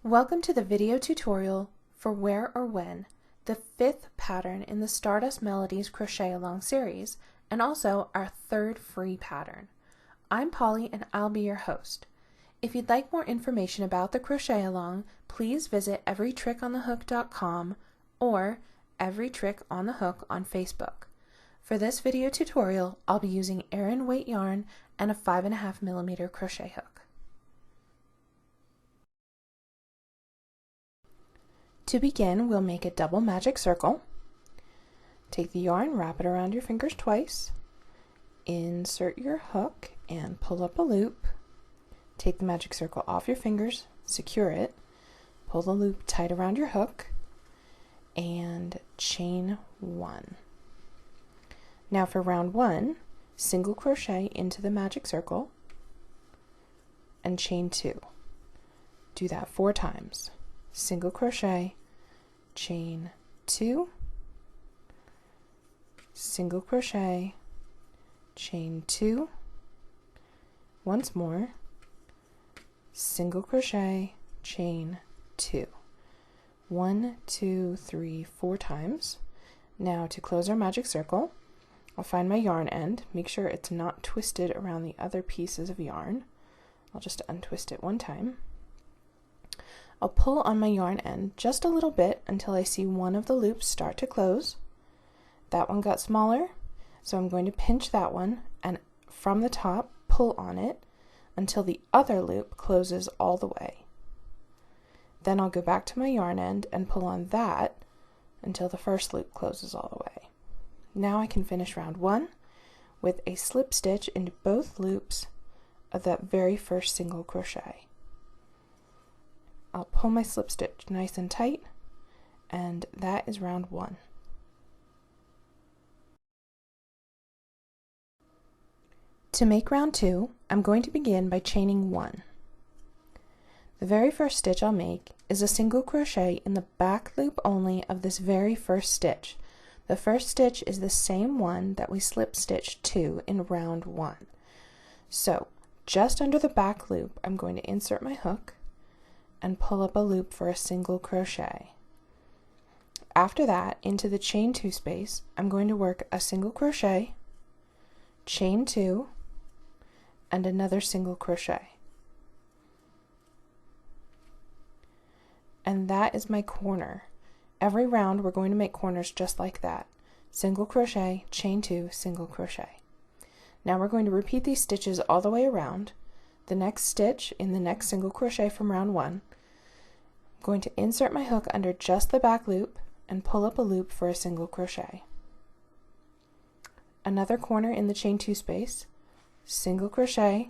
Welcome to the video tutorial for Where or When, the 5th pattern in the Stardust Melodies Crochet Along series, and also our 3rd free pattern. I'm Polly and I'll be your host. If you'd like more information about the Crochet Along, please visit everytrickonthehook.com or Every Trick on the Hook on Facebook. For this video tutorial, I'll be using Aran weight yarn and a 5.5mm crochet hook. To begin, we'll make a double magic circle. Take the yarn, wrap it around your fingers twice, insert your hook and pull up a loop. Take the magic circle off your fingers, secure it, pull the loop tight around your hook, and chain 1. Now for round 1, single crochet into the magic circle and chain 2. Do that 4 times. Single crochet, chain 2, single crochet, chain 2, once more, single crochet, chain 2. 1, 2, 3, 4 times. Now to close our magic circle, I'll find my yarn end, make sure it's not twisted around the other pieces of yarn. I'll just untwist it one time. I'll pull on my yarn end just a little bit until I see one of the loops start to close. That one got smaller, so I'm going to pinch that one and from the top pull on it until the other loop closes all the way. Then I'll go back to my yarn end and pull on that until the first loop closes all the way. Now I can finish round 1 with a slip stitch into both loops of that very first single crochet. I'll pull my slip stitch nice and tight, and that is round 1. To make round 2, I'm going to begin by chaining 1. The very first stitch I'll make is a single crochet in the back loop only of this very first stitch. The first stitch is the same one that we slip stitched to in round 1. So, just under the back loop, I'm going to insert my hook and pull up a loop for a single crochet. After that, into the chain 2 space, I'm going to work a single crochet, chain 2, and another single crochet. And that is my corner. Every round we're going to make corners just like that. Single crochet, chain 2, single crochet. Now we're going to repeat these stitches all the way around. The next stitch in the next single crochet from round 1, I'm going to insert my hook under just the back loop and pull up a loop for a single crochet. Another corner in the chain 2 space, single crochet,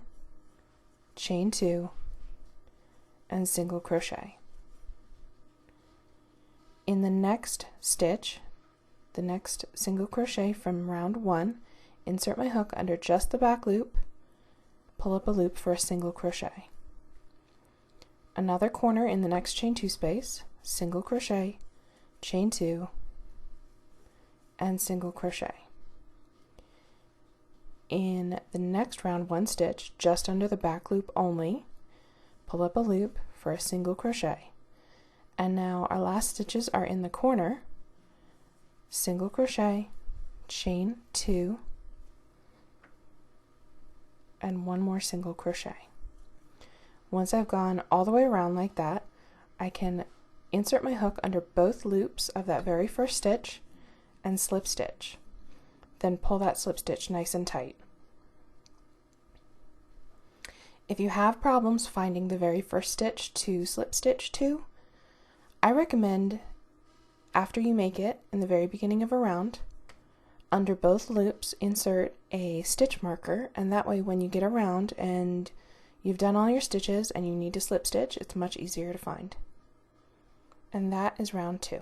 chain 2, and single crochet. In the next stitch, the next single crochet from round 1, insert my hook under just the back loop, pull up a loop for a single crochet. Another corner in the next chain 2 space, single crochet, chain 2, and single crochet. In the next round 1 stitch, just under the back loop only, pull up a loop for a single crochet. And now our last stitches are in the corner, single crochet, chain 2, and one more single crochet. Once I've gone all the way around like that, I can insert my hook under both loops of that very first stitch and slip stitch. Then pull that slip stitch nice and tight. If you have problems finding the very first stitch to slip stitch to, I recommend after you make it in the very beginning of a round, under both loops insert a stitch marker, and that way when you get around and you've done all your stitches and you need to slip stitch, it's much easier to find. And that is round 2.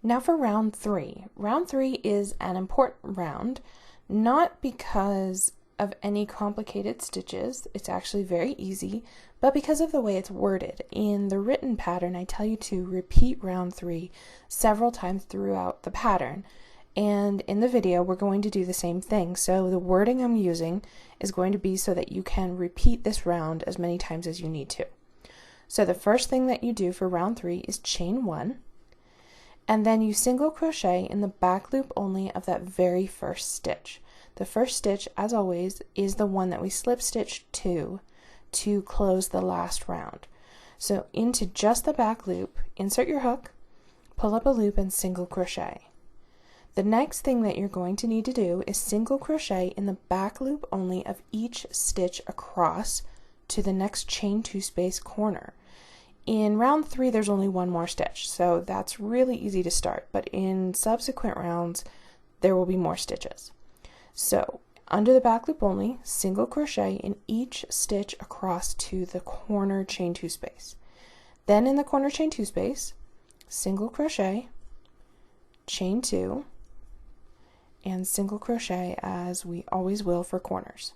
Now for round 3. Round 3 is an important round, not because of any complicated stitches, it's actually very easy, but because of the way it's worded. In the written pattern, I tell you to repeat round 3 several times throughout the pattern, and in the video we're going to do the same thing. So the wording I'm using is going to be so that you can repeat this round as many times as you need to. So the first thing that you do for round 3 is chain 1, and then you single crochet in the back loop only of that very first stitch. The first stitch, as always, is the one that we slip stitched to close the last round. So into just the back loop, insert your hook, pull up a loop, and single crochet. The next thing that you're going to need to do is single crochet in the back loop only of each stitch across to the next chain 2 space corner. In round 3 there's only one more stitch, so that's really easy to start, but in subsequent rounds there will be more stitches. So under the back loop only, single crochet in each stitch across to the corner chain 2 space. Then in the corner chain 2 space, single crochet, chain 2, and single crochet as we always will for corners.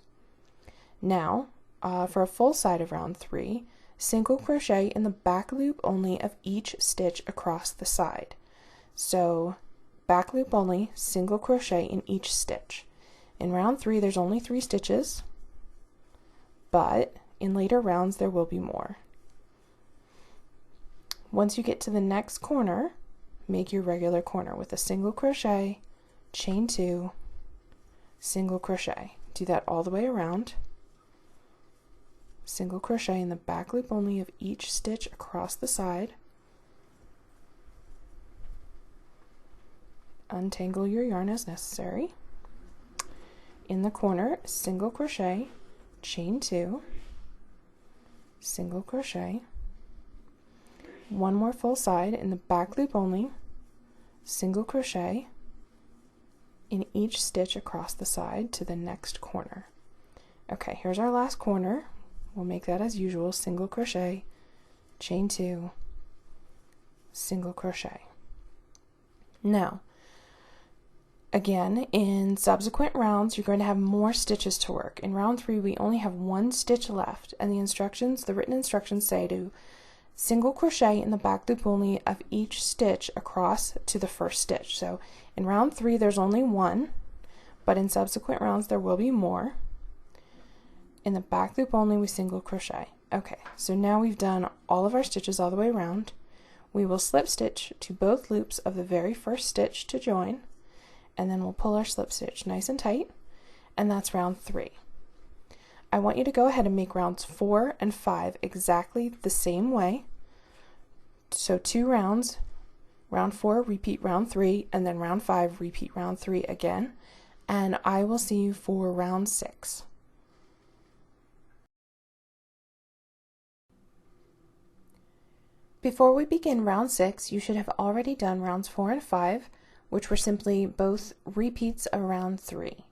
Now for a full side of round 3, single crochet in the back loop only of each stitch across the side. So back loop only, single crochet in each stitch. In round 3 there's only 3 stitches, but in later rounds there will be more. Once you get to the next corner, make your regular corner with a single crochet, chain 2, single crochet. Do that all the way around. Single crochet in the back loop only of each stitch across the side. Untangle your yarn as necessary. In the corner, single crochet, chain 2, single crochet, one more full side in the back loop only, single crochet in each stitch across the side to the next corner. Okay, here's our last corner. We'll make that as usual, single crochet, chain 2, single crochet. Now, again, in subsequent rounds, you're going to have more stitches to work. In round 3, we only have 1 stitch left, and the written instructions say to single crochet in the back loop only of each stitch across to the first stitch. So in round 3, there's only 1, but in subsequent rounds, there will be more. In the back loop only, we single crochet. Okay, so now we've done all of our stitches all the way around. We will slip stitch to both loops of the very first stitch to join, and then we'll pull our slip stitch nice and tight, and that's round 3. I want you to go ahead and make rounds 4 and 5 exactly the same way. So 2 rounds, round 4, repeat round 3, and then round 5, repeat round 3 again, and I will see you for round 6. Before we begin round 6, you should have already done rounds 4 and 5, which were simply both repeats of round 3.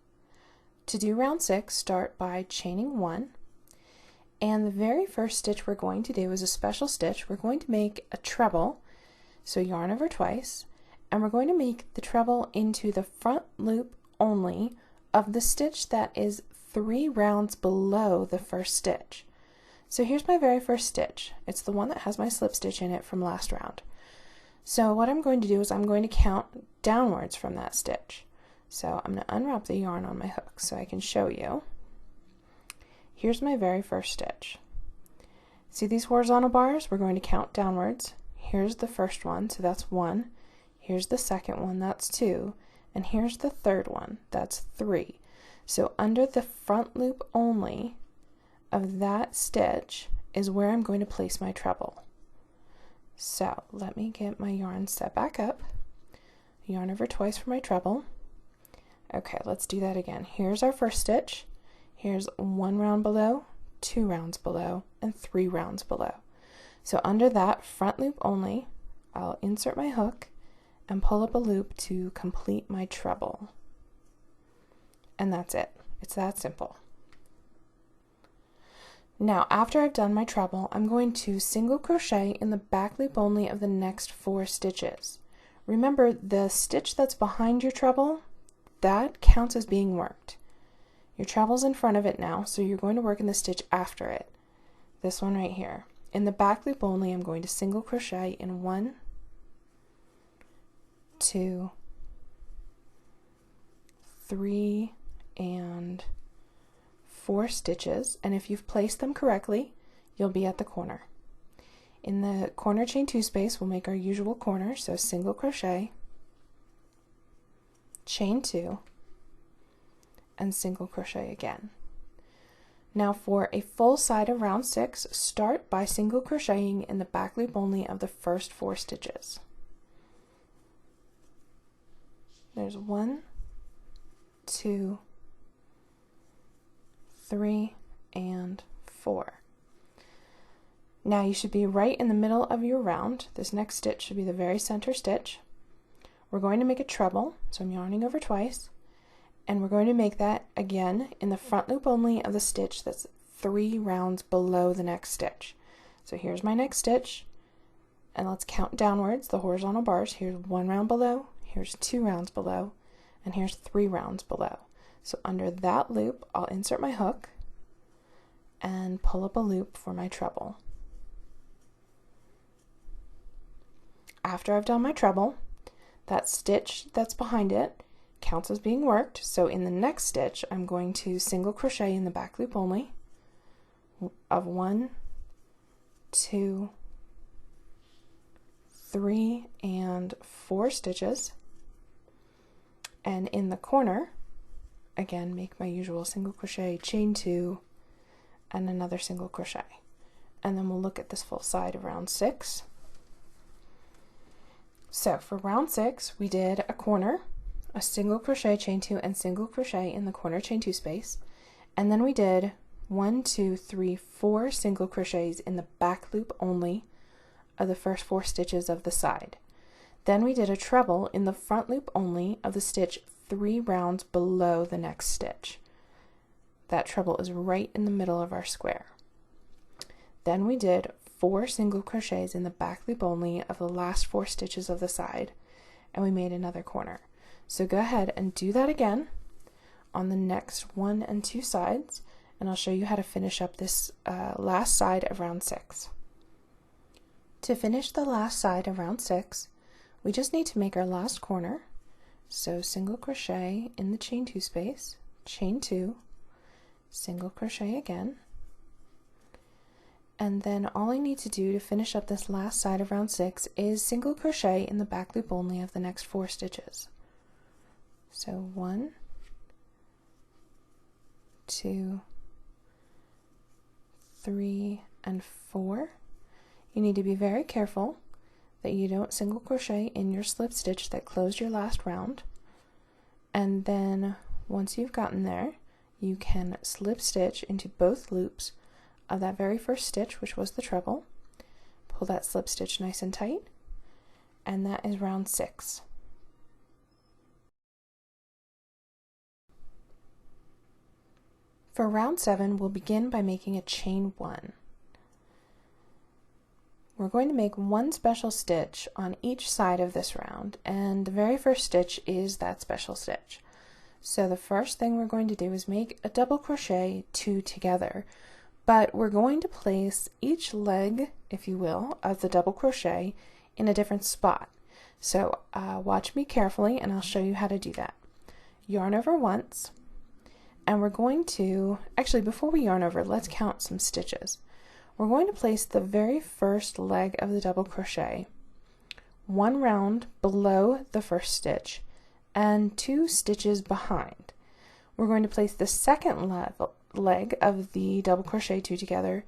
To do round 6, start by chaining 1, and the very first stitch we're going to do is a special stitch. We're going to make a treble, so yarn over twice, and we're going to make the treble into the front loop only of the stitch that is 3 rounds below the first stitch. So here's my very first stitch. It's the one that has my slip stitch in it from last round. So what I'm going to do is I'm going to count downwards from that stitch. So I'm going to unwrap the yarn on my hook so I can show you. Here's my very first stitch. See these horizontal bars? We're going to count downwards. Here's the first one, so that's 1. Here's the second one, that's 2. And here's the third one, that's 3. So under the front loop only of that stitch is where I'm going to place my treble. So let me get my yarn set back up. Yarn over twice for my treble. Okay, let's do that again. Here's our first stitch. Here's 1 round below, 2 rounds below, and 3 rounds below. So under that front loop only, I'll insert my hook and pull up a loop to complete my treble. And that's it. It's that simple. Now, after I've done my treble, I'm going to single crochet in the back loop only of the next 4 stitches. Remember, the stitch that's behind your treble, that counts as being worked. Your treble's in front of it now, so you're going to work in the stitch after it. This one right here. In the back loop only, I'm going to single crochet in 1, 2, 3 and 4 stitches, and if you've placed them correctly, you'll be at the corner. In the corner chain 2 space, we'll make our usual corner, so single crochet, chain 2, and single crochet again. Now for a full side of round 6, start by single crocheting in the back loop only of the first 4 stitches. There's 1, 2, 3, and 4. Now you should be right in the middle of your round. This next stitch should be the very center stitch. We're going to make a treble, so I'm yarning over twice, and we're going to make that again in the front loop only of the stitch that's 3 rounds below the next stitch. So here's my next stitch, and let's count downwards the horizontal bars. Here's 1 round below, here's 2 rounds below, and here's 3 rounds below. So under that loop, I'll insert my hook and pull up a loop for my treble. After I've done my treble, that stitch that's behind it counts as being worked, so in the next stitch I'm going to single crochet in the back loop only of 1, 2, 3, and 4 stitches, and in the corner again make my usual single crochet, chain 2, and another single crochet, and then we'll look at this full side of round 6. So for round 6, we did a corner, a single crochet, chain 2, and single crochet in the corner chain 2 space, and then we did 1, 2, 3, 4 single crochets in the back loop only of the first 4 stitches of the side. Then we did a treble in the front loop only of the stitch 3 rounds below the next stitch. That treble is right in the middle of our square. Then we did 4 single crochets in the back loop only of the last 4 stitches of the side, and we made another corner. So go ahead and do that again on the next 1 and 2 sides, and I'll show you how to finish up this last side of round 6. To finish the last side of round 6, we just need to make our last corner. So single crochet in the chain 2 space, chain 2, single crochet again, and then all I need to do to finish up this last side of round 6 is single crochet in the back loop only of the next 4 stitches. So 1, 2, 3, and 4. You need to be very careful that you don't single crochet in your slip stitch that closed your last round, and then once you've gotten there, you can slip stitch into both loops of that very first stitch, which was the treble. Pull that slip stitch nice and tight, and that is round 6. For round 7, we'll begin by making a chain 1. We're going to make 1 special stitch on each side of this round, and the very first stitch is that special stitch. So the first thing we're going to do is make a double crochet 2 together, but we're going to place each leg, if you will, of the double crochet in a different spot. So watch me carefully and I'll show you how to do that. Yarn over once, and we're going to, actually before we yarn over, let's count some stitches. We're going to place the very first leg of the double crochet 1 round below the first stitch and 2 stitches behind. We're going to place the second leg of the double crochet 2 together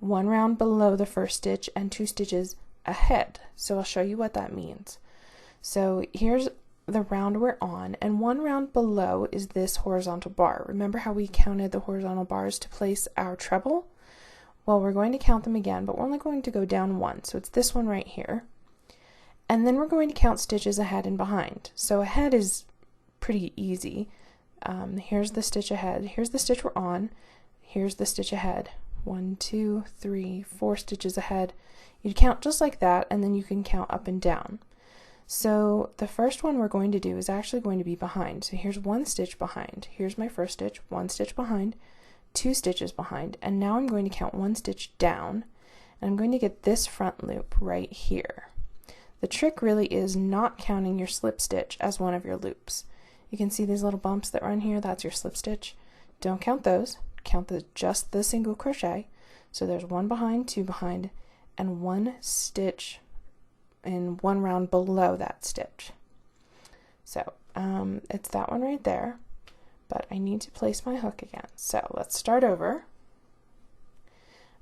1 round below the first stitch and 2 stitches ahead. So I'll show you what that means. So here's the round we're on, and 1 round below is this horizontal bar. Remember how we counted the horizontal bars to place our treble? Well, we're going to count them again, but we're only going to go down 1, so it's this one right here. And then we're going to count stitches ahead and behind. So ahead is pretty easy. Here's the stitch ahead, here's the stitch we're on, here's the stitch ahead. 1, 2, 3, 4 stitches ahead. You'd count just like that, and then you can count up and down. So the first one we're going to do is actually going to be behind. So here's 1 stitch behind. Here's my first stitch, 1 stitch behind, 2 stitches behind, and now I'm going to count 1 stitch down, and I'm going to get this front loop right here. The trick really is not counting your slip stitch as one of your loops. You can see these little bumps that run here, that's your slip stitch. Don't count those, count just the single crochet. So there's one behind, two behind, and one stitch in one round below that stitch. So it's that one right there, but I need to place my hook again. So let's start over.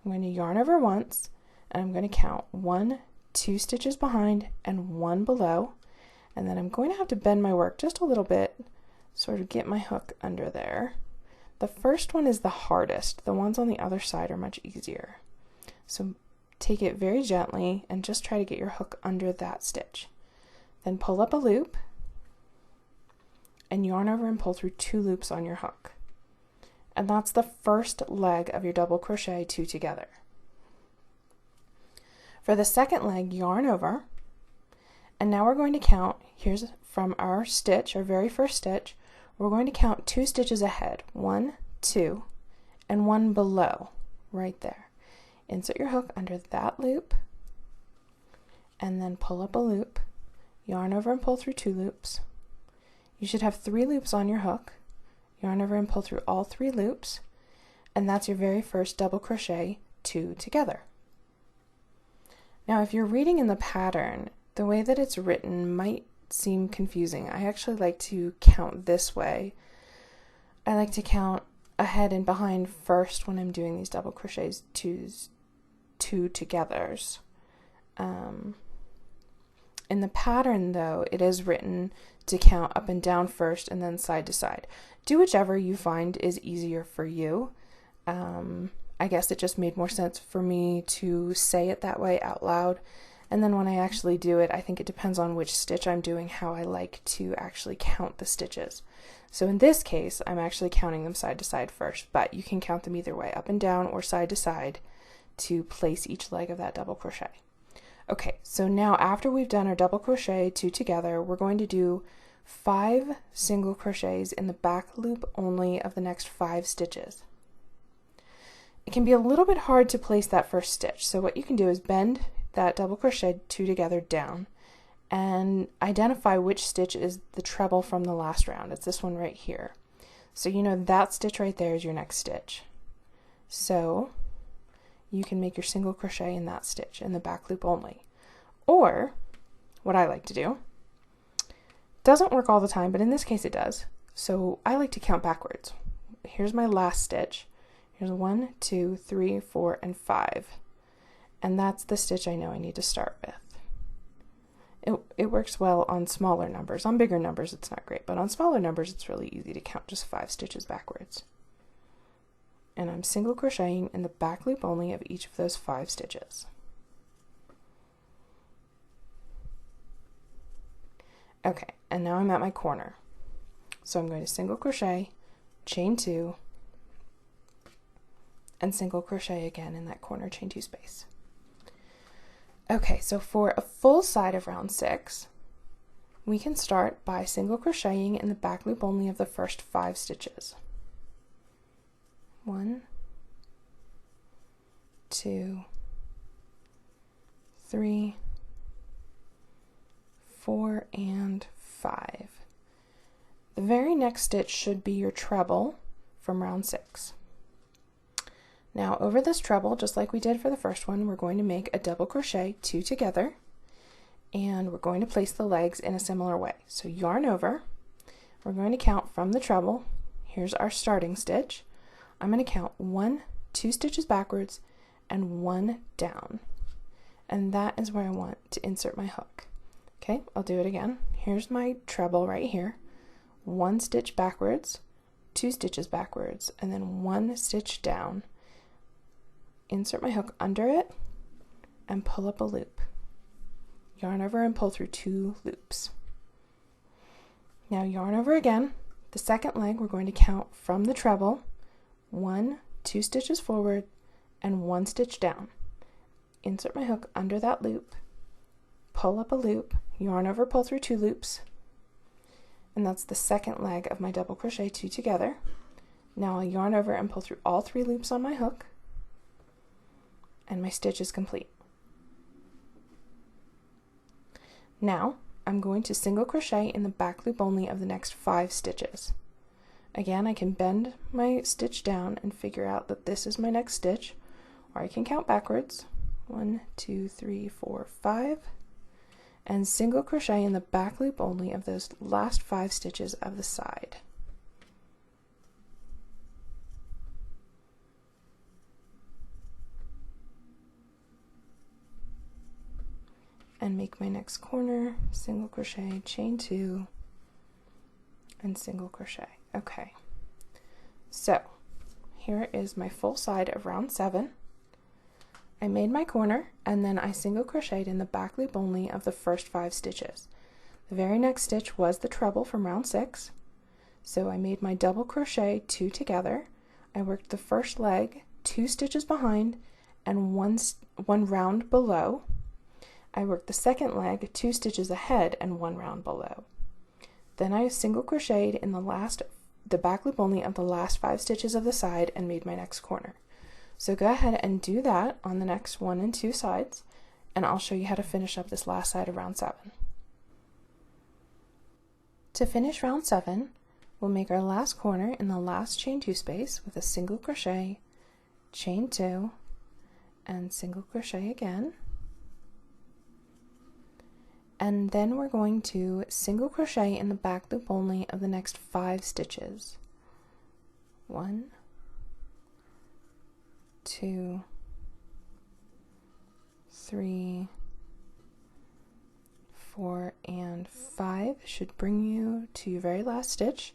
I'm going to yarn over once, and I'm going to count 1, 2 stitches behind and 1 below, and then I'm going to have to bend my work just a little bit, sort of get my hook under there. The first one is the hardest. The ones on the other side are much easier. So take it very gently and just try to get your hook under that stitch. Then pull up a loop and yarn over and pull through 2 loops on your hook. And that's the first leg of your double crochet 2 together. For the second leg, yarn over, and now we're going to count, here's from our stitch, our very first stitch, we're going to count 2 stitches ahead, 1, 2, and 1 below, right there. Insert your hook under that loop, and then pull up a loop, yarn over and pull through 2 loops. You should have 3 loops on your hook, yarn over and pull through all 3 loops, and that's your very first double crochet 2 together. Now if you're reading in the pattern, the way that it's written might seem confusing. I actually like to count this way. I like to count ahead and behind first when I'm doing these double crochets 2 togethers. In the pattern though, it is written to count up and down first and then side to side. Do whichever you find is easier for you. I guess it just made more sense for me to say it that way out loud. And then when I actually do it, I think it depends on which stitch I'm doing, how I like to actually count the stitches. So in this case, I'm actually counting them side to side first, but you can count them either way, up and down or side to side, to place each leg of that double crochet. Okay, so now after we've done our double crochet 2 together, we're going to do 5 single crochets in the back loop only of the next 5 stitches. It can be a little bit hard to place that first stitch, so what you can do is bend that double crochet 2 together down and identify which stitch is the treble from the last round. It's this one right here. So you know that stitch right there is your next stitch. So you can make your single crochet in that stitch in the back loop only. Or what I like to do, doesn't work all the time, but in this case it does. So I like to count backwards. Here's my last stitch. Here's 1, 2, 3, 4, and 5. And that's the stitch I know I need to start with. It works well on smaller numbers. On bigger numbers it's not great, but on smaller numbers it's really easy to count just 5 stitches backwards. And I'm single crocheting in the back loop only of each of those 5 stitches. Okay, and now I'm at my corner. So I'm going to single crochet, chain 2, and single crochet again in that corner chain 2 space. Okay, so for a full side of round 6, we can start by single crocheting in the back loop only of the first 5 stitches. 1, 2, 3, 4, and 5. The very next stitch should be your treble from round 6. Now over this treble, just like we did for the first one, we're going to make a double crochet 2 together, and we're going to place the legs in a similar way. So yarn over, we're going to count from the treble. Here's our starting stitch. I'm going to count 1, 2 stitches backwards and 1 down, and that is where I want to insert my hook. Okay, I'll do it again. Here's my treble right here. 1 stitch backwards, 2 stitches backwards, and then 1 stitch down. Insert my hook under it and pull up a loop. Yarn over and pull through 2 loops. Now yarn over again. The second leg we're going to count from the treble. 1, 2 stitches forward and 1 stitch down. Insert my hook under that loop, pull up a loop, yarn over, pull through 2 loops, and that's the second leg of my double crochet 2 together. Now I'll yarn over and pull through all 3 loops on my hook, and my stitch is complete. Now I'm going to single crochet in the back loop only of the next 5 stitches. Again, I can bend my stitch down and figure out that this is my next stitch, or I can count backwards. 1, 2, 3, 4, 5, and single crochet in the back loop only of those last 5 stitches of the side. And make my next corner, single crochet, chain 2, and single crochet. Okay, so here is my full side of round 7. I made my corner and then I single crocheted in the back loop only of the first 5 stitches. The very next stitch was the treble from round 6, so I made my double crochet 2 together. I worked the first leg 2 stitches behind and one round below. I worked the second leg 2 stitches ahead and 1 round below. Then I single crocheted in the back loop only of the last 5 stitches of the side and made my next corner. So go ahead and do that on the next 1 and 2 sides, and I'll show you how to finish up this last side of round 7. To finish round 7, we'll make our last corner in the last chain 2 space with a single crochet, chain 2, and single crochet again. And then we're going to single crochet in the back loop only of the next 5 stitches. 1, 2, 3, 4, and 5 should bring you to your very last stitch,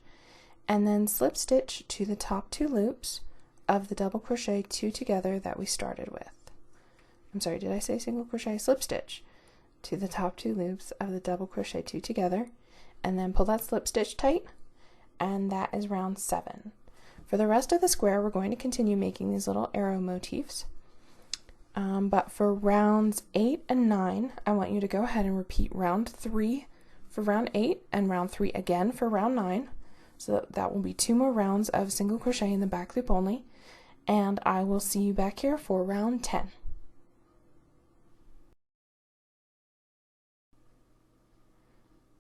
and then slip stitch to the top 2 loops of the double crochet 2 together that we started with. I'm sorry, did I say single crochet? Slip stitch to the top 2 loops of the double crochet 2 together, and then pull that slip stitch tight, and that is round 7. For the rest of the square, we're going to continue making these little arrow motifs, but for rounds 8 and 9, I want you to go ahead and repeat round 3 for round 8 and round 3 again for round 9, so that will be 2 more rounds of single crochet in the back loop only, and I will see you back here for round 10.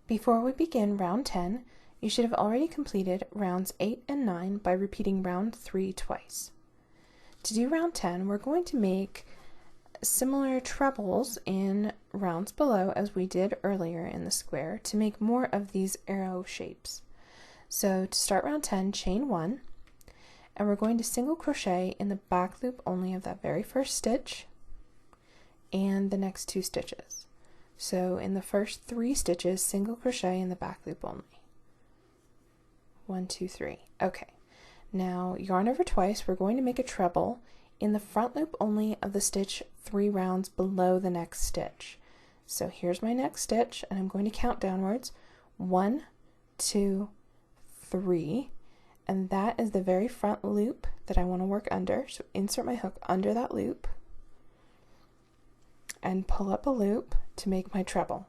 Before we begin round 10, you should have already completed rounds 8 and 9 by repeating round 3 twice. To do round 10, we're going to make similar trebles in rounds below as we did earlier in the square to make more of these arrow shapes. So to start round 10, chain 1, and we're going to single crochet in the back loop only of that very first stitch and the next 2 stitches. So in the first 3 stitches, single crochet in the back loop only. 1, 2, 3. Okay. Now yarn over twice, we're going to make a treble in the front loop only of the stitch 3 rounds below the next stitch. So here's my next stitch, and I'm going to count downwards. 1, 2, 3, and that is the very front loop that I want to work under. So insert my hook under that loop and pull up a loop to make my treble.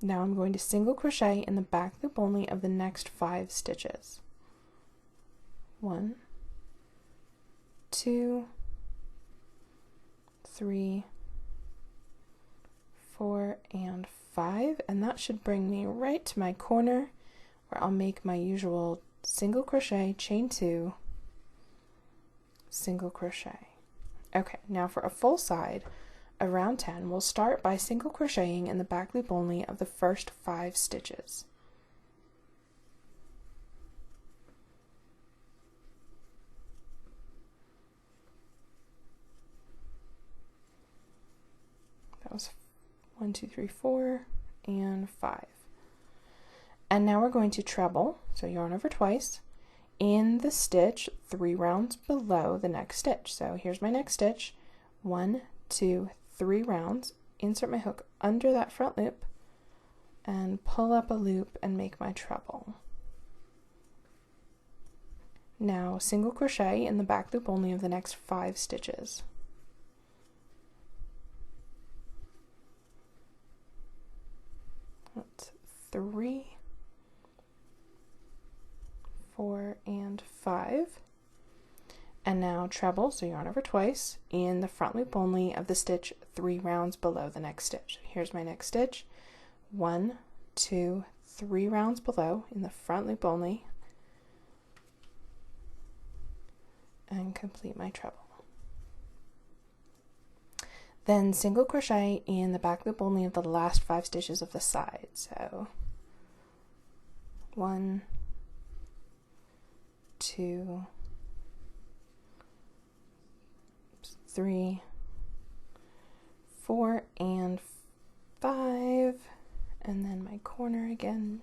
Now I'm going to single crochet in the back loop only of the next 5 stitches. 1, 2, 3, 4, and 5, and that should bring me right to my corner where I'll make my usual single crochet, chain 2, single crochet. Okay, now for a full side of round 10, we'll start by single crocheting in the back loop only of the first 5 stitches. That was 1, 2, 3, 4, and 5. And now we're going to treble, so yarn over twice, in the stitch 3 rounds below the next stitch. So here's my next stitch, 1, 2, 3 rounds, insert my hook under that front loop, and pull up a loop and make my treble. Now single crochet in the back loop only of the next 5 stitches. That's 3, 4, and 5. And now treble, so yarn over twice in the front loop only of the stitch 3 rounds below the next stitch. Here's my next stitch. 1, 2, 3 rounds below in the front loop only, and complete my treble. Then single crochet in the back loop only of the last 5 stitches of the side. So 1, 2, 3, 4, and 5, and then my corner again,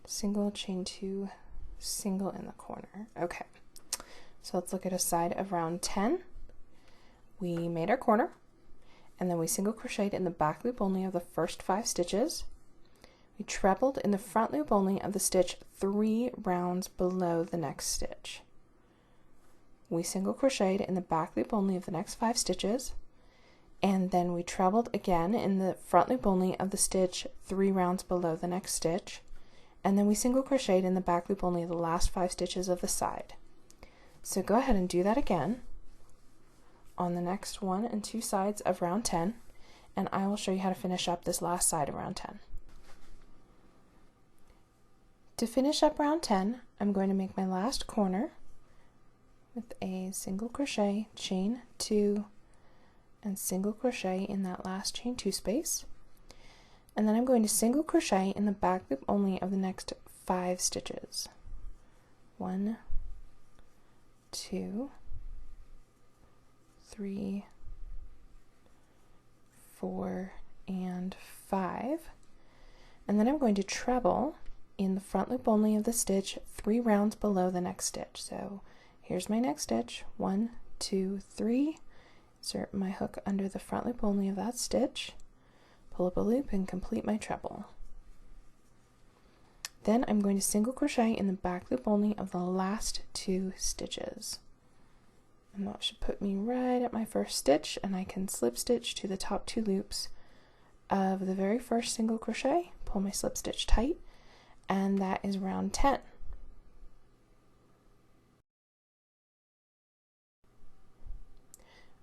single, chain 2, single in the corner. Okay, so let's look at a side of round 10. We made our corner, and then we single crocheted in the back loop only of the first 5 stitches. We trebled in the front loop only of the stitch 3 rounds below the next stitch. We single crocheted in the back loop only of the next 5 stitches, and then we trebled again in the front loop only of the stitch 3 rounds below the next stitch, and then we single crocheted in the back loop only of the last 5 stitches of the side. So go ahead and do that again on the next 1 and 2 sides of round 10, and I will show you how to finish up this last side of round 10. To finish up round 10, I'm going to make my last corner with a single crochet, chain 2, and single crochet in that last chain 2 space, and then I'm going to single crochet in the back loop only of the next 5 stitches. 1, 2, 3, 4, and 5, and then I'm going to treble in the front loop only of the stitch 3 rounds below the next stitch. So here's my next stitch, 1, 2, 3, insert my hook under the front loop only of that stitch, pull up a loop, and complete my treble. Then I'm going to single crochet in the back loop only of the last 2 stitches. And that should put me right at my first stitch, and I can slip stitch to the top 2 loops of the very first single crochet, pull my slip stitch tight, and that is round 10.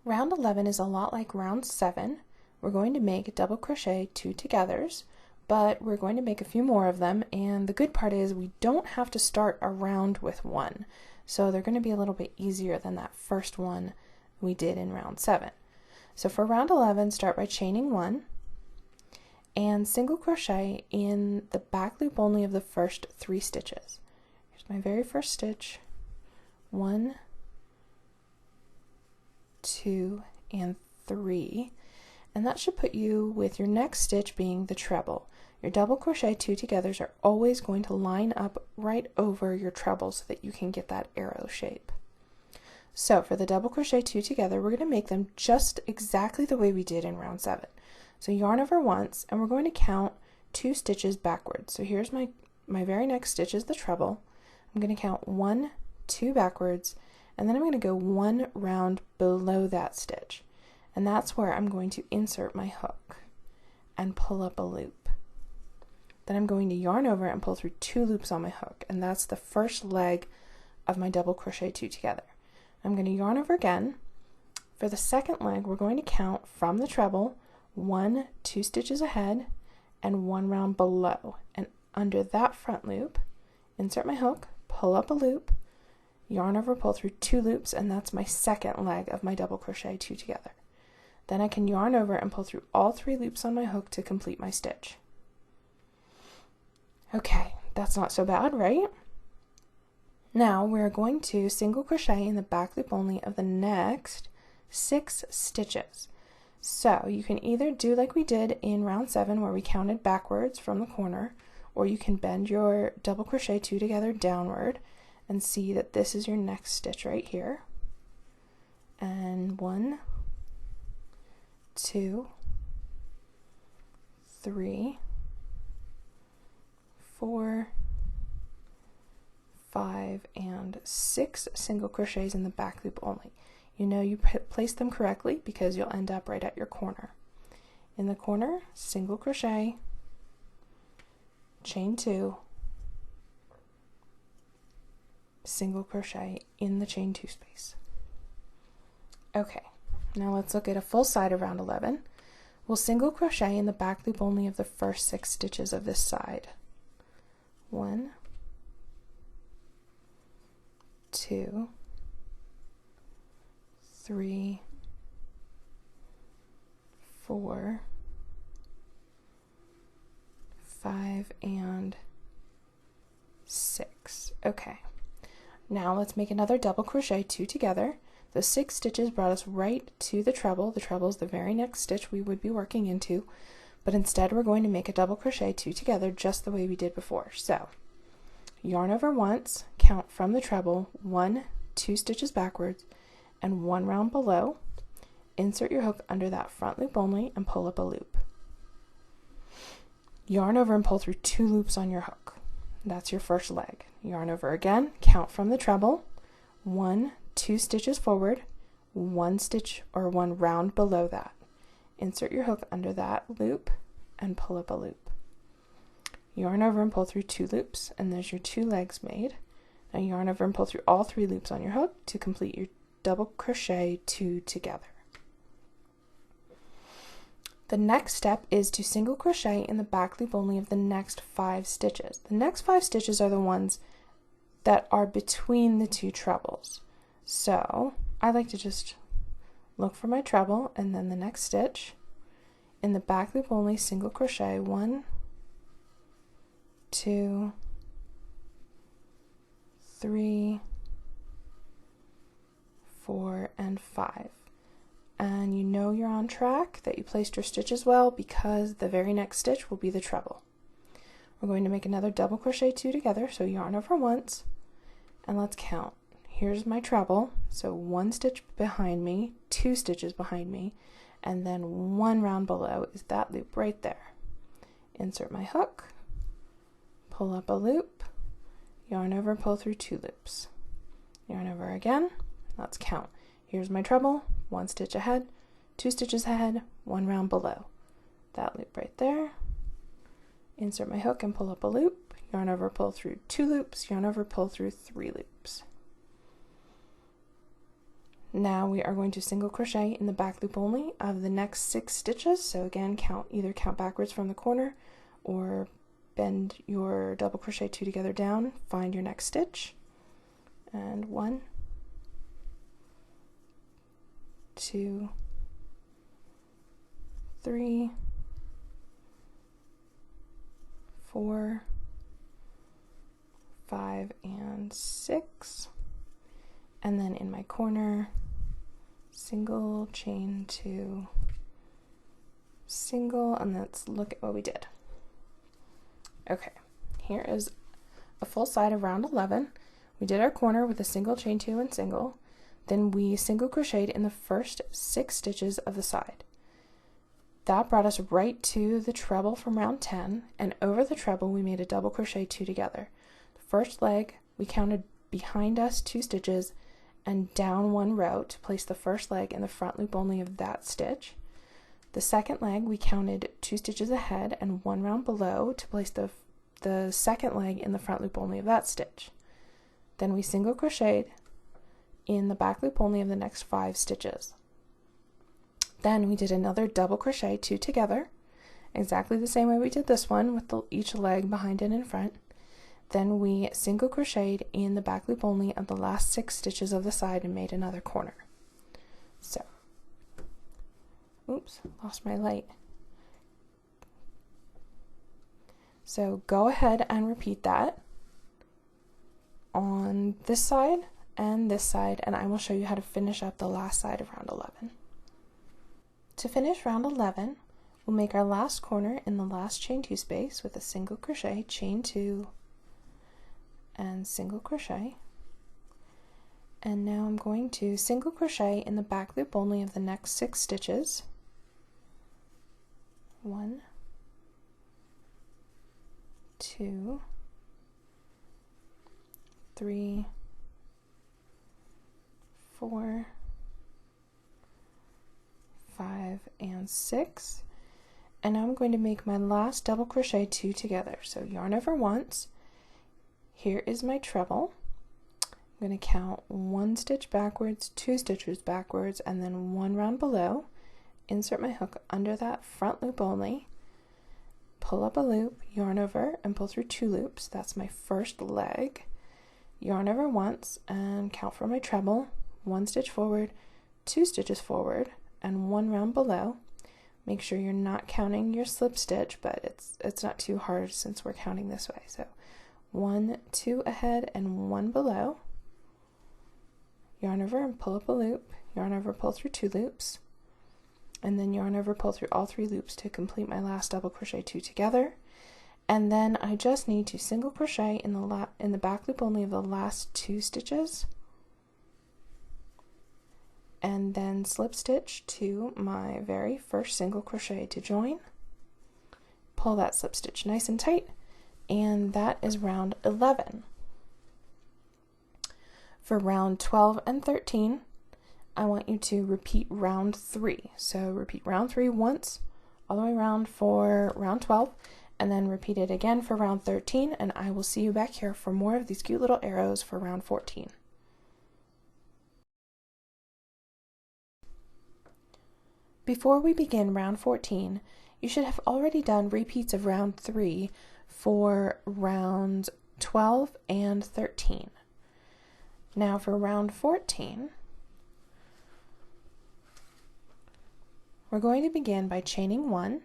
Round 11 is a lot like round 7. We're going to make double crochet 2 togethers, but we're going to make a few more of them, and the good part is we don't have to start a round with 1. So they're going to be a little bit easier than that first one we did in round 7. So for round 11, start by chaining 1 and single crochet in the back loop only of the first 3 stitches. Here's my very first stitch, 1, 2, and 3, and that should put you with your next stitch being the treble. Your double crochet 2 togethers are always going to line up right over your treble so that you can get that arrow shape. So for the double crochet 2 together, we're going to make them just exactly the way we did in round 7. So yarn over once, and we're going to count 2 stitches backwards. So here's my very next stitch is the treble. I'm going to count 1, 2 backwards, and then I'm going to go 1 round below that stitch. And that's where I'm going to insert my hook and pull up a loop. Then I'm going to yarn over and pull through 2 loops on my hook, and that's the first leg of my double crochet 2 together. I'm going to yarn over again. For the second leg, we're going to count from the treble 1, 2 stitches ahead, and 1 round below. And under that front loop, insert my hook, pull up a loop, yarn over, pull through 2 loops, and that's my second leg of my double crochet 2 together. Then I can yarn over and pull through all 3 loops on my hook to complete my stitch. Okay, that's not so bad, right? Now we're going to single crochet in the back loop only of the next 6 stitches. So you can either do like we did in round 7 where we counted backwards from the corner, or you can bend your double crochet 2 together downward and see that this is your next stitch right here. And 1, 2, 3, 4, 5, and 6 single crochets in the back loop only. You know you placed them correctly because you'll end up right at your corner. In the corner, single crochet, chain 2, single crochet in the chain 2 space. Okay, now let's look at a full side of round 11. We'll single crochet in the back loop only of the first 6 stitches of this side. 1, 2, 3, 4, 5, and 6. Okay, now let's make another double crochet 2 together. The 6 stitches brought us right to the treble. The treble is the very next stitch we would be working into, but instead we're going to make a double crochet 2 together just the way we did before. So yarn over once, count from the treble 1, 2 stitches backwards, and 1 round below. Insert your hook under that front loop only and pull up a loop. Yarn over and pull through 2 loops on your hook. That's your first leg. Yarn over again, count from the treble 1, 2 stitches forward, 1 stitch or 1 round below that. Insert your hook under that loop and pull up a loop. Yarn over and pull through 2 loops, and there's your 2 legs made. Now yarn over and pull through all 3 loops on your hook to complete your double crochet 2 together. The next step is to single crochet in the back loop only of the next 5 stitches. The next 5 stitches are the ones that are between the 2 trebles. So I like to just look for my treble and then the next stitch. In the back loop only, single crochet 1, 2, 3, 4, and 5. And you know you're on track, that you placed your stitches well, because the very next stitch will be the treble. We're going to make another double crochet 2 together, so yarn over once, and let's count. Here's my treble, so 1 stitch behind me, 2 stitches behind me, and then 1 round below is that loop right there. Insert my hook, pull up a loop, yarn over, pull through 2 loops. Yarn over again, let's count. Here's my treble, 1 stitch ahead, 2 stitches ahead, 1 round below. That loop right there. Insert my hook and pull up a loop, yarn over, pull through 2 loops, yarn over, pull through 3 loops. Now we are going to single crochet in the back loop only of the next 6 stitches. So again, either count backwards from the corner or bend your double crochet 2 together down, find your next stitch, and 1, 2, 3, 4, 5, and 6. And then in my corner, single, chain 2, single, and let's look at what we did. Okay, here is a full side of round 11. We did our corner with a single, chain 2, and single. Then we single crocheted in the first 6 stitches of the side. That brought us right to the treble from round 10, and over the treble we made a double crochet 2 together. The first leg we counted behind us 2 stitches and down 1 row to place the first leg in the front loop only of that stitch. The second leg we counted 2 stitches ahead and 1 round below to place the second leg in the front loop only of that stitch. Then we single crocheted in the back loop only of the next 5 stitches. Then we did another double crochet 2 together, exactly the same way we did this one, with each leg behind and in front. Then we single crocheted in the back loop only of the last 6 stitches of the side and made another corner. So, oops, lost my light. So go ahead and repeat that on this side, and I will show you how to finish up the last side of round 11. To finish round 11, we'll make our last corner in the last chain 2 space with a single crochet, chain 2, and single crochet. And now I'm going to single crochet in the back loop only of the next 6 stitches. 1, 2, 3, 4, 5, and 6. And now I'm going to make my last double crochet 2 together. So yarn over once. Here is my treble, I'm going to count 1 stitch backwards, 2 stitches backwards, and then 1 round below. Insert my hook under that front loop only, pull up a loop, yarn over, and pull through 2 loops. That's my first leg. Yarn over once and count for my treble, 1 stitch forward, 2 stitches forward, and 1 round below. Make sure you're not counting your slip stitch, but it's not too hard since we're counting this way. So 1, 2 ahead, and 1 below. Yarn over and pull up a loop, yarn over, pull through 2 loops, and then yarn over, pull through all 3 loops to complete my last double crochet 2 together. And then I just need to single crochet in the back loop only of the last 2 stitches, and then slip stitch to my very first single crochet to join. Pull that slip stitch nice and tight, and that is round 11. For round 12 and 13, I want you to repeat round 3. So repeat round 3 once, all the way around for round 12, and then repeat it again for round 13, and I will see you back here for more of these cute little arrows for round 14. Before we begin round 14, you should have already done repeats of round 3 for rounds 12 and 13. Now for round 14, we're going to begin by chaining 1,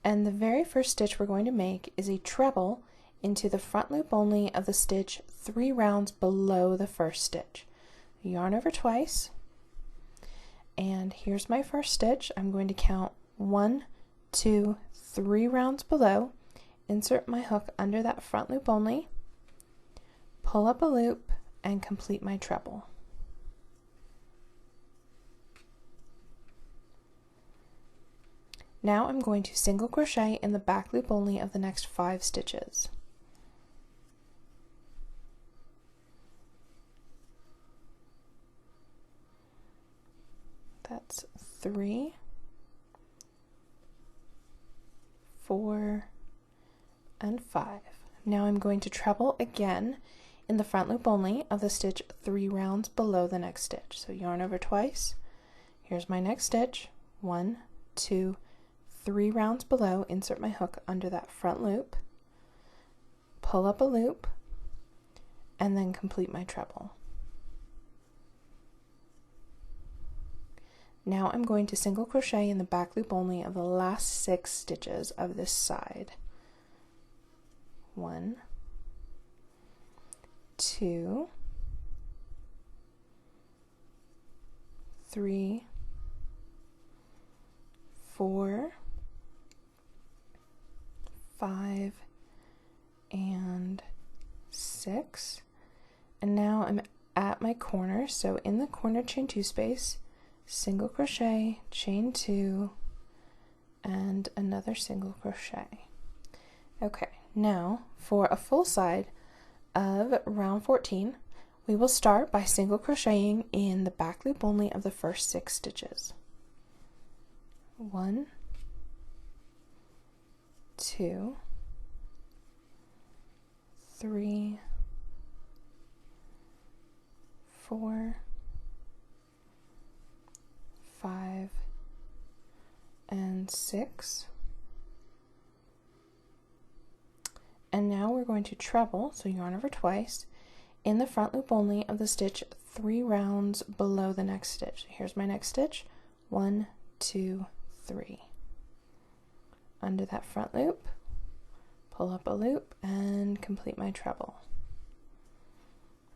and the very first stitch we're going to make is a treble into the front loop only of the stitch 3 rounds below the first stitch. Yarn over twice, and here's my first stitch. I'm going to count 1, 2, 3 rounds below, insert my hook under that front loop only, pull up a loop, and complete my treble. Now I'm going to single crochet in the back loop only of the next 5 stitches. That's 3, 4, and 5. Now I'm going to treble again in the front loop only of the stitch 3 rounds below the next stitch. So yarn over twice. Here's my next stitch. 1, 2, 3 rounds below, insert my hook under that front loop, pull up a loop, and then complete my treble. Now I'm going to single crochet in the back loop only of the last 6 stitches of this side. 1, 2, 3, 4, 5, and 6. And now I'm at my corner, so in the corner chain 2 space, single crochet, chain 2, and another single crochet. Okay, now for a full side of round 14, we will start by single crocheting in the back loop only of the first 6 stitches. 1, 2, 3, 4, 5, and 6. And now we're going to treble, so yarn over twice, in the front loop only of the stitch 3 rounds below the next stitch. Here's my next stitch. 1, 2, 3. Under that front loop, pull up a loop, and complete my treble.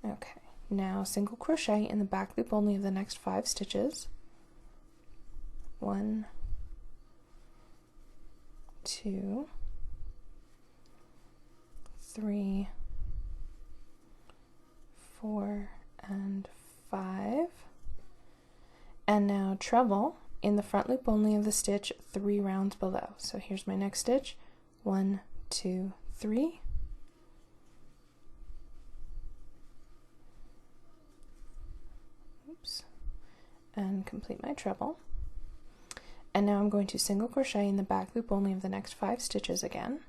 Okay, now single crochet in the back loop only of the next 5 stitches. 1, 2, 3, 4, and 5. And now treble in the front loop only of the stitch 3 rounds below. So here's my next stitch. 1, 2, 3. Oops. And complete my treble. And now I'm going to single crochet in the back loop only of the next 5 stitches again.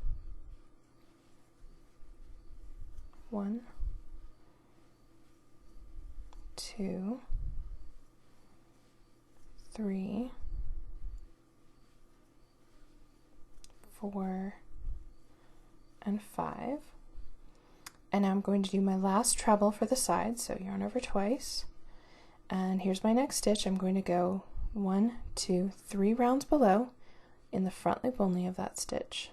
1, 2, 3, 4, and 5. And now I'm going to do my last treble for the side, so yarn over twice. And here's my next stitch. I'm going to go 1, 2, 3 rounds below in the front loop only of that stitch.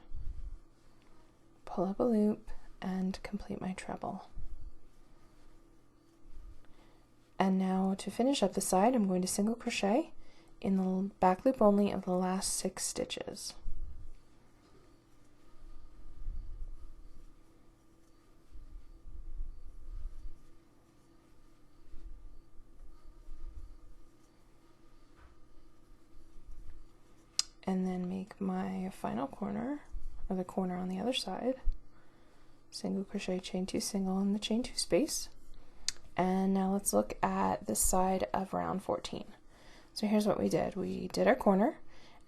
Pull up a loop and complete my treble. And now to finish up the side, I'm going to single crochet in the back loop only of the last 6 stitches. And then make my final corner, or the corner on the other side. Single crochet, chain 2, single in the chain 2 space. And now let's look at this side of round 14. So here's what we did. We did our corner,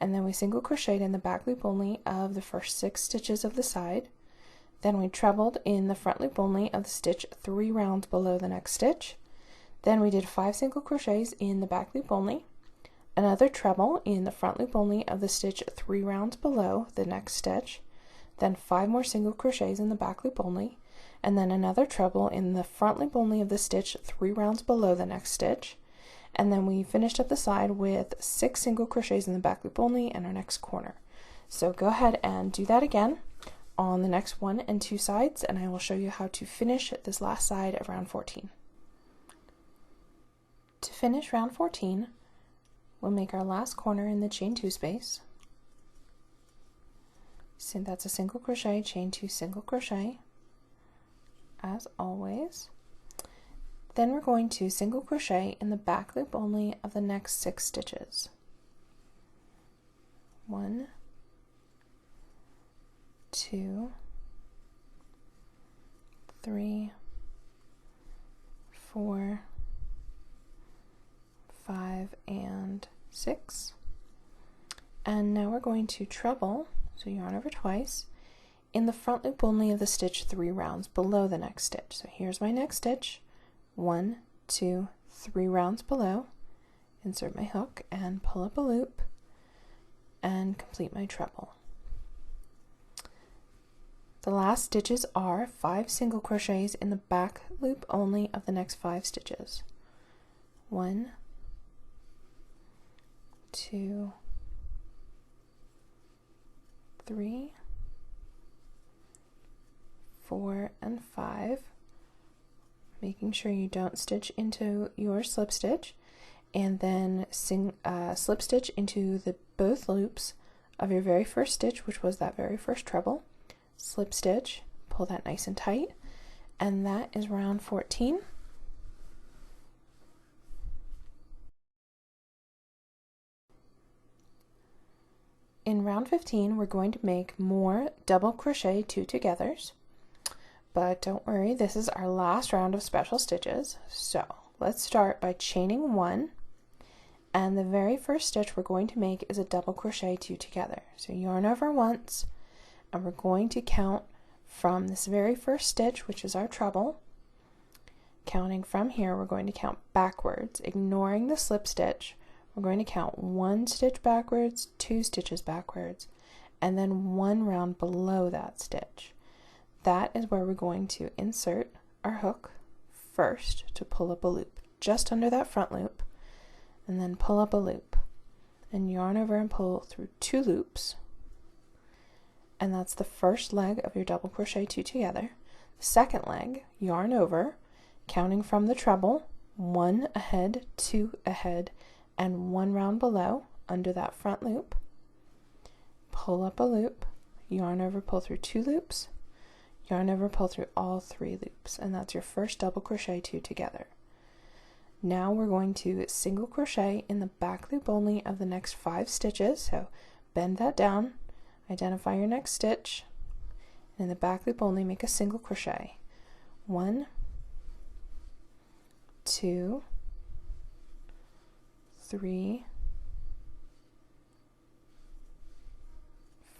and then we single crocheted in the back loop only of the first 6 stitches of the side. Then we trebled in the front loop only of the stitch 3 rounds below the next stitch. Then we did 5 single crochets in the back loop only, another treble in the front loop only of the stitch 3 rounds below the next stitch, then 5 more single crochets in the back loop only, and then another treble in the front loop only of the stitch 3 rounds below the next stitch, and then we finished up the side with 6 single crochets in the back loop only and our next corner. So go ahead and do that again on the next 1 and 2 sides, and I will show you how to finish this last side of round 14. To finish round 14, we'll make our last corner in the chain 2 space. So that's a single crochet, chain 2, single crochet, as always. Then we're going to single crochet in the back loop only of the next 6 stitches. 1, 2, 3, 4, 5, and 6. And now we're going to treble, so yarn over twice, in the front loop only of the stitch 3 rounds below the next stitch. So here's my next stitch, 1, 2, 3 rounds below, insert my hook and pull up a loop and complete my treble. The last stitches are 5 single crochets in the back loop only of the next 5 stitches. 1, 2, 3, 4, and 5, making sure you don't stitch into your slip stitch, and then slip stitch into the both loops of your very first stitch, which was that very first treble. Slip stitch, pull that nice and tight, and that is round 14. In round 15, we're going to make more double crochet 2 togethers, but don't worry, this is our last round of special stitches. So let's start by chaining 1, and the very first stitch we're going to make is a double crochet 2 together. So yarn over once, and we're going to count from this very first stitch, which is our treble. Counting from here, we're going to count backwards, ignoring the slip stitch. We're going to count 1 stitch backwards, 2 stitches backwards, and then 1 round below that stitch. That is where we're going to insert our hook first to pull up a loop, just under that front loop, and then pull up a loop, and yarn over and pull through 2 loops, and that's the first leg of your double crochet 2 together. The second leg, yarn over, counting from the treble, 1 ahead, 2 ahead, and 1 round below under that front loop, pull up a loop, yarn over, pull through 2 loops, yarn over, pull through all 3 loops, and that's your first double crochet 2 together. Now we're going to single crochet in the back loop only of the next 5 stitches, so bend that down, identify your next stitch, and in the back loop only make a single crochet. 1, 2, 3,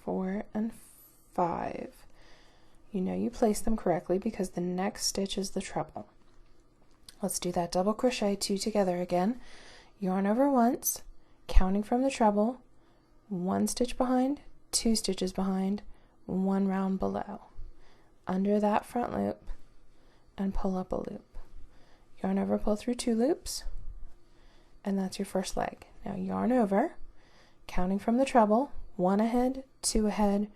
4, and 5. You know you place them correctly because the next stitch is the treble. Let's do that double crochet 2 together again. Yarn over once, counting from the treble, 1 stitch behind, 2 stitches behind, 1 round below. Under that front loop and pull up a loop. Yarn over, pull through 2 loops, and that's your first leg. Now yarn over, counting from the treble, 1 ahead, 2 ahead,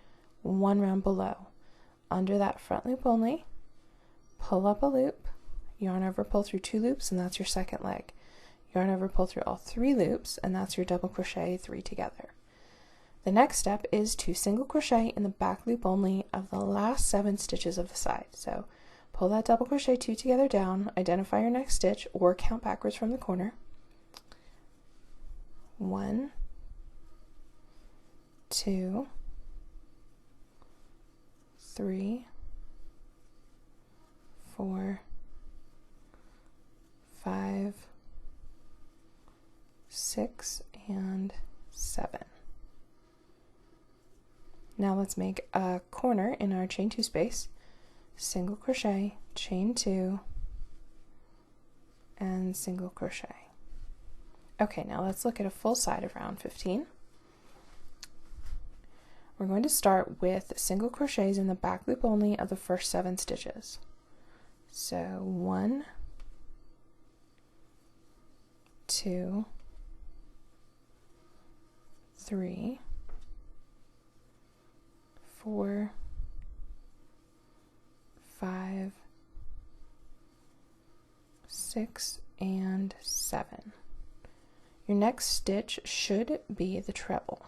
1 round below. Under that front loop only, pull up a loop, yarn over, pull through 2 loops, and that's your second leg. Yarn over, pull through all 3 loops, and that's your double crochet 3 together. The next step is to single crochet in the back loop only of the last 7 stitches of the side. So pull that double crochet 2 together down, identify your next stitch, or count backwards from the corner. 1, 2, 3, 4, 5, 6, and 7. Now let's make a corner in our chain 2 space, single crochet, chain 2, and single crochet. Okay, now let's look at a full side of round 15. We're going to start with single crochets in the back loop only of the first 7 stitches. So 1, 2, 3, 4, 5, 6, and 7. Your next stitch should be the treble.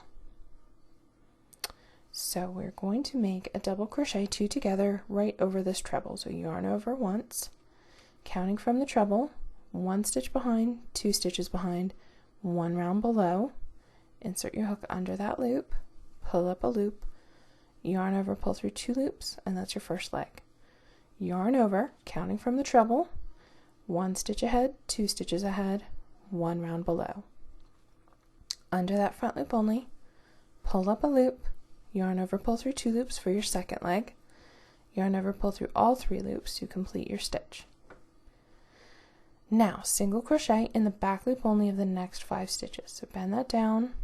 So we're going to make a double crochet 2 together right over this treble. So yarn over once, counting from the treble, 1 stitch behind, 2 stitches behind, 1 round below, insert your hook under that loop, pull up a loop, yarn over, pull through 2 loops, and that's your first leg. Yarn over, counting from the treble, 1 stitch ahead, 2 stitches ahead, 1 round below. Under that front loop only, pull up a loop, yarn over, pull through 2 loops for your second leg, yarn over, pull through all 3 loops to complete your stitch. Now single crochet in the back loop only of the next 5 stitches. So bend that down,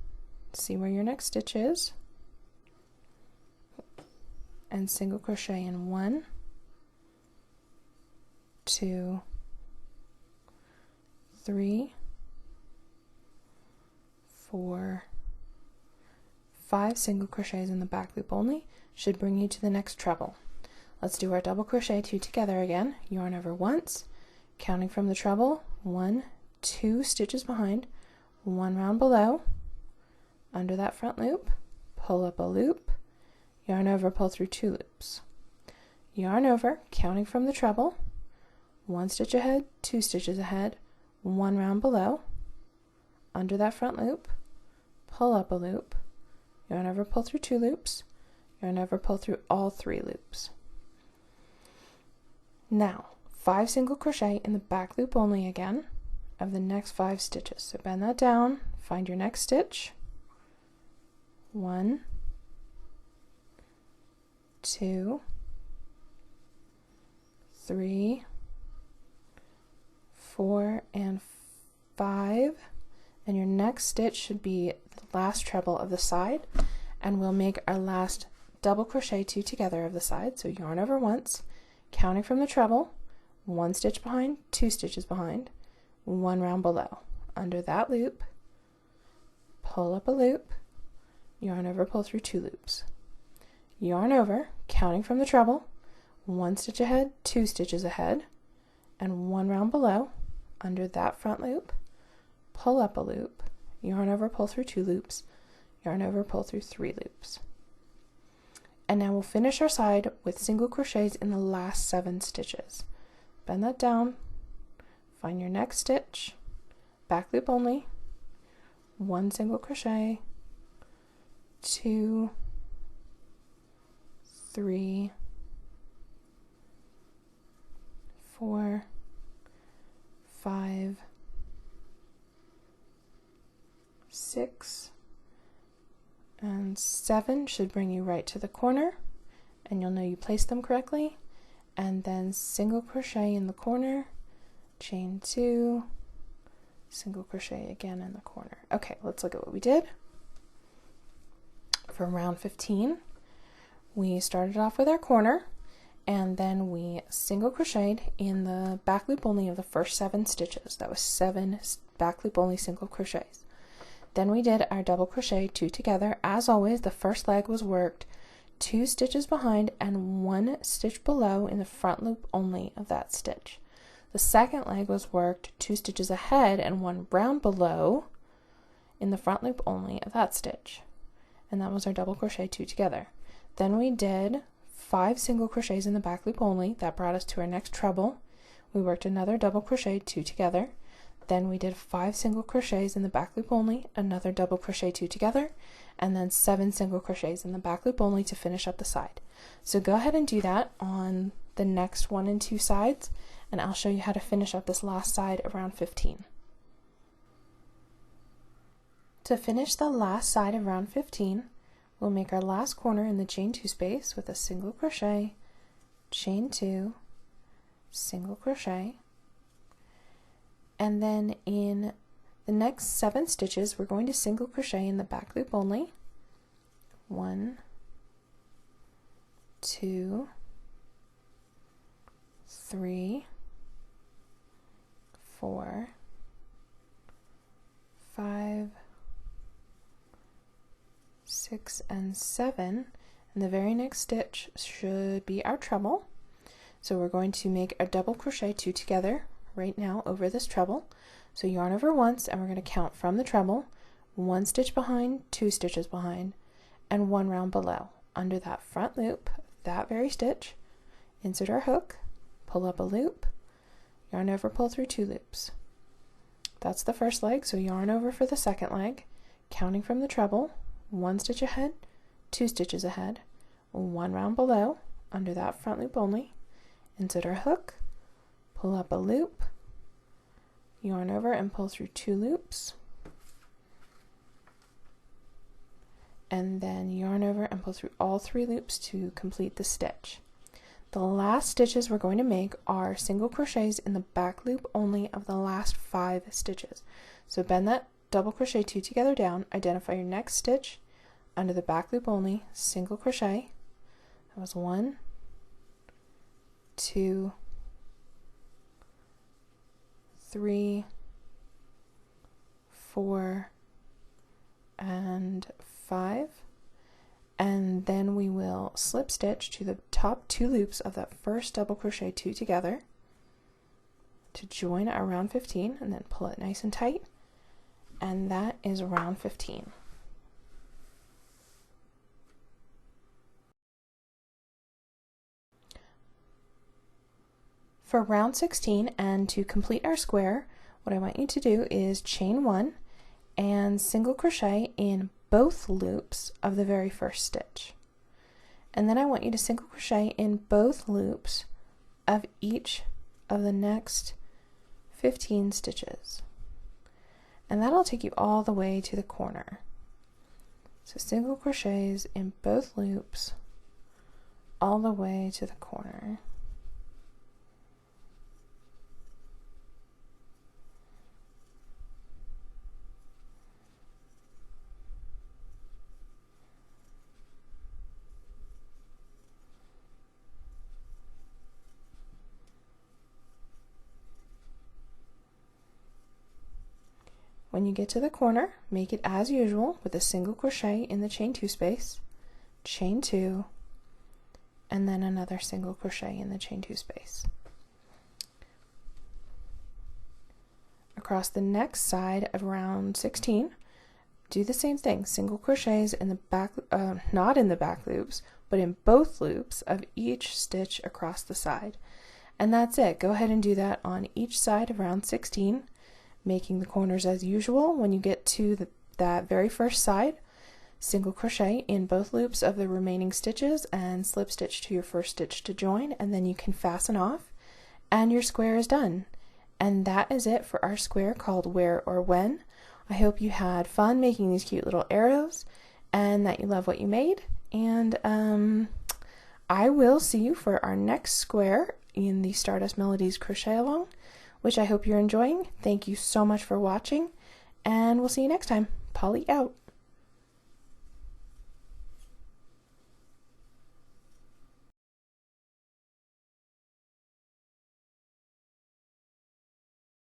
see where your next stitch is, and single crochet in 1, 2, 3, 4, 5 single crochets in the back loop only should bring you to the next treble. Let's do our double crochet 2 together again. Yarn over once, counting from the treble, 1, 2 stitches behind, 1 round below. Under that front loop, pull up a loop, yarn over, pull through 2 loops. Yarn over, counting from the treble, 1 stitch ahead, 2 stitches ahead, 1 round below. Under that front loop, pull up a loop, yarn over, pull through 2 loops, yarn over, pull through all 3 loops. Now 5 single crochet in the back loop only again of the next 5 stitches. So bend that down, find your next stitch, 1, 2, 3, 4, and 5, and your next stitch should be the last treble of the side, and we'll make our last double crochet 2 together of the side. So yarn over once, counting from the treble, 1 stitch behind, 2 stitches behind, 1 round below. Under that loop, pull up a loop, yarn over, pull through 2 loops. Yarn over, counting from the treble, 1 stitch ahead, 2 stitches ahead, and 1 round below. Under that front loop, pull up a loop, yarn over, pull through 2 loops, yarn over, pull through 3 loops. And now we'll finish our side with single crochets in the last 7 stitches. Bend that down, find your next stitch, back loop only, 1 single crochet, 2, 3, 4, 5, 6, and 7 should bring you right to the corner, and you'll know you placed them correctly. And then single crochet in the corner chain 2, single crochet again in the corner. Okay, let's look at what we did. For round 15, we started off with our corner, and then we single crocheted in the back loop only of the first 7 stitches. That was 7 back loop only single crochets. Then we did our double crochet 2 together. As always, the first leg was worked 2 stitches behind and 1 stitch below in the front loop only of that stitch. The second leg was worked 2 stitches ahead and 1 round below in the front loop only of that stitch. And that was our double crochet 2 together. Then we did 5 single crochets in the back loop only. That brought us to our next treble. We worked another double crochet 2 together. Then we did 5 single crochets in the back loop only, another double crochet 2 together, and then 7 single crochets in the back loop only to finish up the side. So go ahead and do that on the next 1 and 2 sides, and I'll show you how to finish up this last side of round 15. To finish the last side of round 15, we'll make our last corner in the chain 2 space with a single crochet, chain 2, single crochet, and then in the next 7 stitches we're going to single crochet in the back loop only. 1, 2, 3, 4, 5, 6, and 7, and the very next stitch should be our treble. So we're going to make a double crochet 2 together right now over this treble. So yarn over once, and we're going to count from the treble 1 stitch behind, 2 stitches behind, and 1 round below. Under that front loop, that very stitch, insert our hook, pull up a loop, yarn over, pull through 2 loops. That's the first leg, so yarn over for the second leg, counting from the treble, 1 stitch ahead, 2 stitches ahead, 1 round below, under that front loop only, insert our hook, pull up a loop, yarn over and pull through 2 loops, and then yarn over and pull through all 3 loops to complete the stitch. The last stitches we're going to make are single crochets in the back loop only of the last 5 stitches. So bend that double crochet 2 together down, identify your next stitch, under the back loop only, single crochet. That was 1, 2, 3, 4, and 5, and then we will slip stitch to the top 2 loops of that first double crochet 2 together to join our round 15, and then pull it nice and tight, and that is round 15. For round 16, and to complete our square, what I want you to do is chain 1 and single crochet in both loops of the very first stitch. And then I want you to single crochet in both loops of each of the next 15 stitches. And that'll take you all the way to the corner. So single crochets in both loops all the way to the corner. When you get to the corner, make it as usual with a single crochet in the chain 2 space, chain 2, and then another single crochet in the chain 2 space. Across the next side of round 16, do the same thing, single crochets in the back, not in the back loops, but in both loops of each stitch across the side. And that's it. Go ahead and do that on each side of round 16. Making the corners as usual. When you get to that very first side, single crochet in both loops of the remaining stitches and slip stitch to your first stitch to join, and then you can fasten off and your square is done. And that is it for our square called Where or When. I hope you had fun making these cute little arrows and that you love what you made, and I will see you for our next square in the Stardust Melodies Crochet Along, which I hope you're enjoying. Thank you so much for watching, and we'll see you next time. Polly out.